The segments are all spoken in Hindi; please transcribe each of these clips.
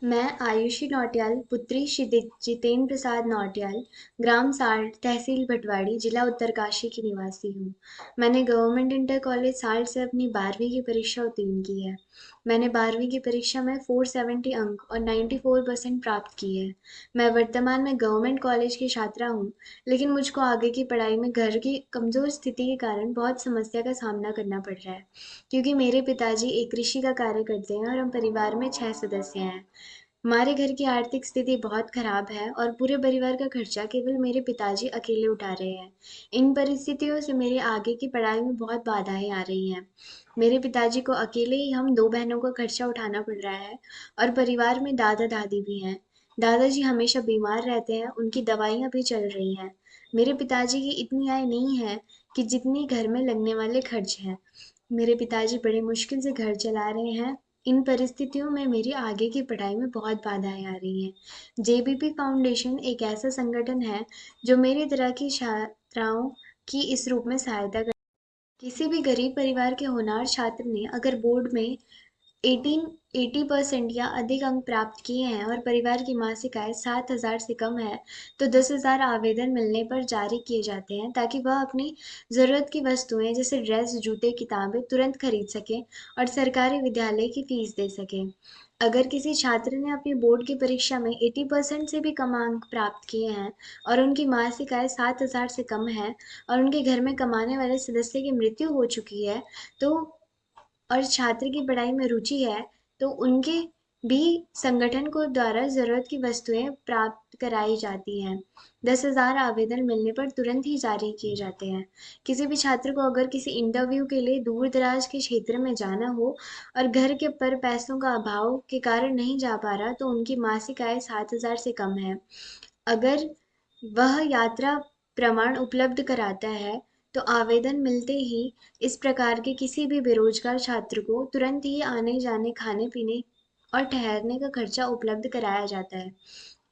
मैं आयुषी नौटियाल पुत्री जितेंद्र प्रसाद नौटियाल ग्राम साल्ट तहसील भटवाड़ी जिला उत्तरकाशी की निवासी हूँ। मैंने गवर्नमेंट इंटर कॉलेज साल्ट से अपनी 12वीं की परीक्षा उत्तीर्ण की है। मैंने 12वीं की परीक्षा में 470 अंक और 94% प्राप्त किए हैं। मैं वर्तमान में गवर्नमेंट कॉलेज की छात्रा हूँ, लेकिन मुझको आगे की पढ़ाई में घर की कमज़ोर स्थिति के कारण बहुत समस्या का सामना करना पड़ रहा है, क्योंकि मेरे पिताजी एक कृषि का कार्य करते हैं और हम परिवार में 6 सदस्य हैं। हमारे घर की आर्थिक स्थिति बहुत खराब है और पूरे परिवार का खर्चा केवल मेरे पिताजी अकेले उठा रहे हैं। इन परिस्थितियों से मेरे आगे की पढ़ाई में बहुत बाधाएं आ रही हैं। मेरे पिताजी को अकेले ही हम दो बहनों का खर्चा उठाना पड़ रहा है और परिवार में दादा दादी भी हैं। दादाजी हमेशा बीमार रहते हैं, उनकी दवाइयाँ भी चल रही हैं। मेरे पिताजी की इतनी आय नहीं है कि जितनी घर में लगने वाले खर्च हैं। मेरे पिताजी बड़ी मुश्किल से घर चला रहे हैं। इन परिस्थितियों में मेरी आगे की पढ़ाई में बहुत बाधाएं आ रही हैं। जेबीपी फाउंडेशन एक ऐसा संगठन है जो मेरी तरह की छात्राओं की इस रूप में सहायता कर। किसी भी गरीब परिवार के होनहार छात्र ने अगर बोर्ड में 80% या अधिक अंक प्राप्त किए हैं और परिवार की मासिक आय 7,000 से कम है, तो 10,000 आवेदन मिलने पर जारी किए जाते हैं, ताकि वह अपनी ज़रूरत की वस्तुएं जैसे ड्रेस, जूते, किताबें तुरंत खरीद सकें और सरकारी विद्यालय की फीस दे सकें। अगर किसी छात्र ने अपनी बोर्ड की परीक्षा में 80% से भी कम अंक प्राप्त किए हैं और उनकी मासिक आय 7,000 से कम है और उनके घर में कमाने वाले सदस्य की मृत्यु हो चुकी है, तो और छात्र की पढ़ाई में रुचि है, तो उनके भी संगठन को द्वारा ज़रूरत की वस्तुएं प्राप्त कराई जाती हैं। 10,000 आवेदन मिलने पर तुरंत ही जारी किए जाते हैं। किसी भी छात्र को अगर किसी इंटरव्यू के लिए दूर दराज के क्षेत्र में जाना हो और घर के पर पैसों का अभाव के कारण नहीं जा पा रहा, तो उनकी मासिक आय 7,000 से कम है। अगर वह यात्रा प्रमाण उपलब्ध कराता है, तो आवेदन मिलते ही इस प्रकार के किसी भी बेरोजगार छात्र को तुरंत ही आने जाने, खाने पीने और ठहरने का खर्चा उपलब्ध कराया जाता है।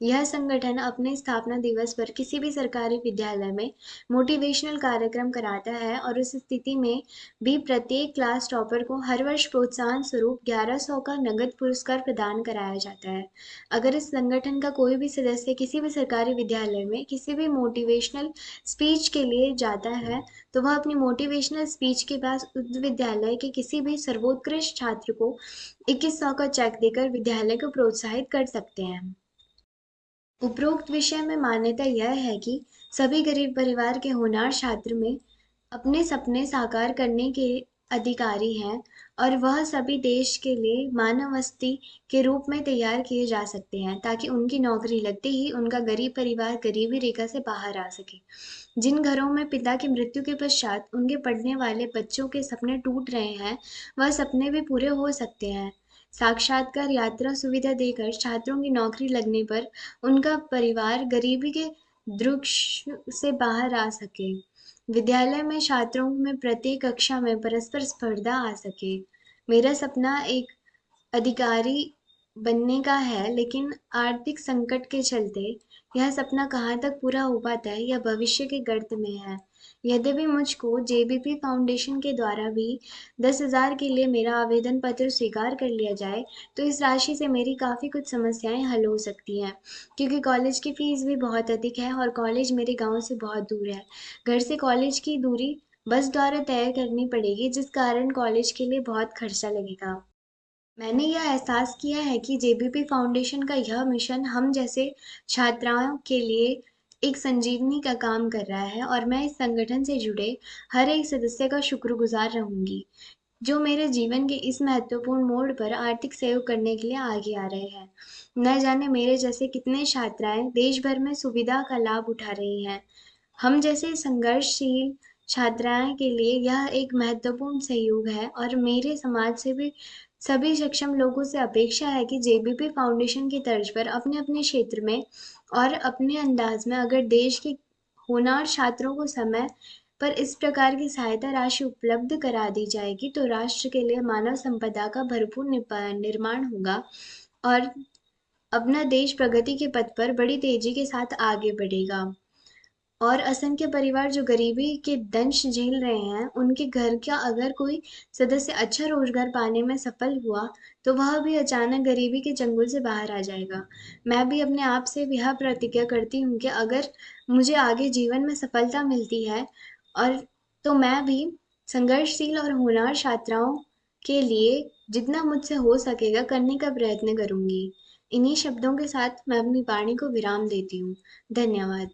यह संगठन अपने स्थापना दिवस पर किसी भी सरकारी विद्यालय में मोटिवेशनल कार्यक्रम कराता है और उस स्थिति में भी प्रत्येक क्लास टॉपर को हर वर्ष प्रोत्साहन स्वरूप 1100 का नगद पुरस्कार प्रदान कराया जाता है। अगर इस संगठन का कोई भी सदस्य किसी भी सरकारी विद्यालय में किसी भी मोटिवेशनल स्पीच के लिए जाता है, तो वह अपनी मोटिवेशनल स्पीच के बाद उस विद्यालय के किसी भी सर्वोत्कृष्ट छात्र को 2100 का चेक देकर विद्यालय को प्रोत्साहित कर सकते हैं। उपरोक्त विषय में मान्यता यह है कि सभी गरीब परिवार के होनहार छात्र में अपने सपने साकार करने के अधिकारी हैं और वह सभी देश के लिए मानव अस्थि के रूप में तैयार किए जा सकते हैं, ताकि उनकी नौकरी लगते ही उनका गरीब परिवार गरीबी रेखा से बाहर आ सके। जिन घरों में पिता की मृत्यु के पश्चात उनके पढ़ने वाले बच्चों के सपने टूट रहे हैं, वह सपने भी पूरे हो सकते हैं। साक्षात्कार यात्रा सुविधा देकर छात्रों की नौकरी लगने पर उनका परिवार गरीबी के दुर्ग से बाहर आ सके। विद्यालय में छात्रों में प्रत्येक कक्षा में परस्पर स्पर्धा आ सके। मेरा सपना एक अधिकारी बनने का है, लेकिन आर्थिक संकट के चलते यह सपना कहाँ तक पूरा हो पाता है, यह भविष्य के गर्त में है। यद्यपि मुझको जेबीपी फाउंडेशन के द्वारा भी 10,000 के लिए मेरा आवेदन पत्र स्वीकार कर लिया जाए, तो इस राशि से मेरी काफ़ी कुछ समस्याएं हल हो सकती हैं, क्योंकि कॉलेज की फीस भी बहुत अधिक है और कॉलेज मेरे गांव से बहुत दूर है। घर से कॉलेज की दूरी बस द्वारा तय करनी पड़ेगी, जिस कारण कॉलेज के लिए बहुत खर्चा लगेगा। मैंने यह एहसास किया है कि जेबीपी फाउंडेशन का यह मिशन हम जैसे छात्राओं के लिए एक संजीवनी का काम कर रहा है और मैं इस संगठन से जुड़े हर एक सदस्य का शुक्रगुजार रहूंगी, जो मेरे जीवन के इस महत्वपूर्ण मोड़ पर आर्थिक सहयोग करने के लिए आगे आ रहे हैं। न जाने मेरे जैसे कितने छात्राएं देश भर में सुविधा का लाभ उठा रही हैं। हम जैसे संघर्षशील छात्राएं के लिए यह एक महत्वपूर्ण सहयोग है और मेरे समाज से भी सभी सक्षम लोगों से अपेक्षा है कि जेबीपी फाउंडेशन की तर्ज पर अपने अपने क्षेत्र में और अपने अंदाज में अगर देश के होनहार छात्रों को समय पर इस प्रकार की सहायता राशि उपलब्ध करा दी जाएगी, तो राष्ट्र के लिए मानव संपदा का भरपूर निर्माण होगा और अपना देश प्रगति के पथ पर बड़ी तेजी के साथ आगे बढ़ेगा। और असंख्य परिवार जो गरीबी के दंश झेल रहे हैं, उनके घर का अगर कोई सदस्य अच्छा रोजगार पाने में सफल हुआ, तो वह भी अचानक गरीबी के चंगुल से बाहर आ जाएगा। मैं भी अपने आप से यह प्रतिज्ञा करती हूँ कि अगर मुझे आगे जीवन में सफलता मिलती है, और तो मैं भी संघर्षशील और होनहार छात्राओं के लिए जितना मुझसे हो सकेगा करने का प्रयत्न करूंगी। इन्हीं शब्दों के साथ मैं अपनी वाणी को विराम देती हूँ। धन्यवाद।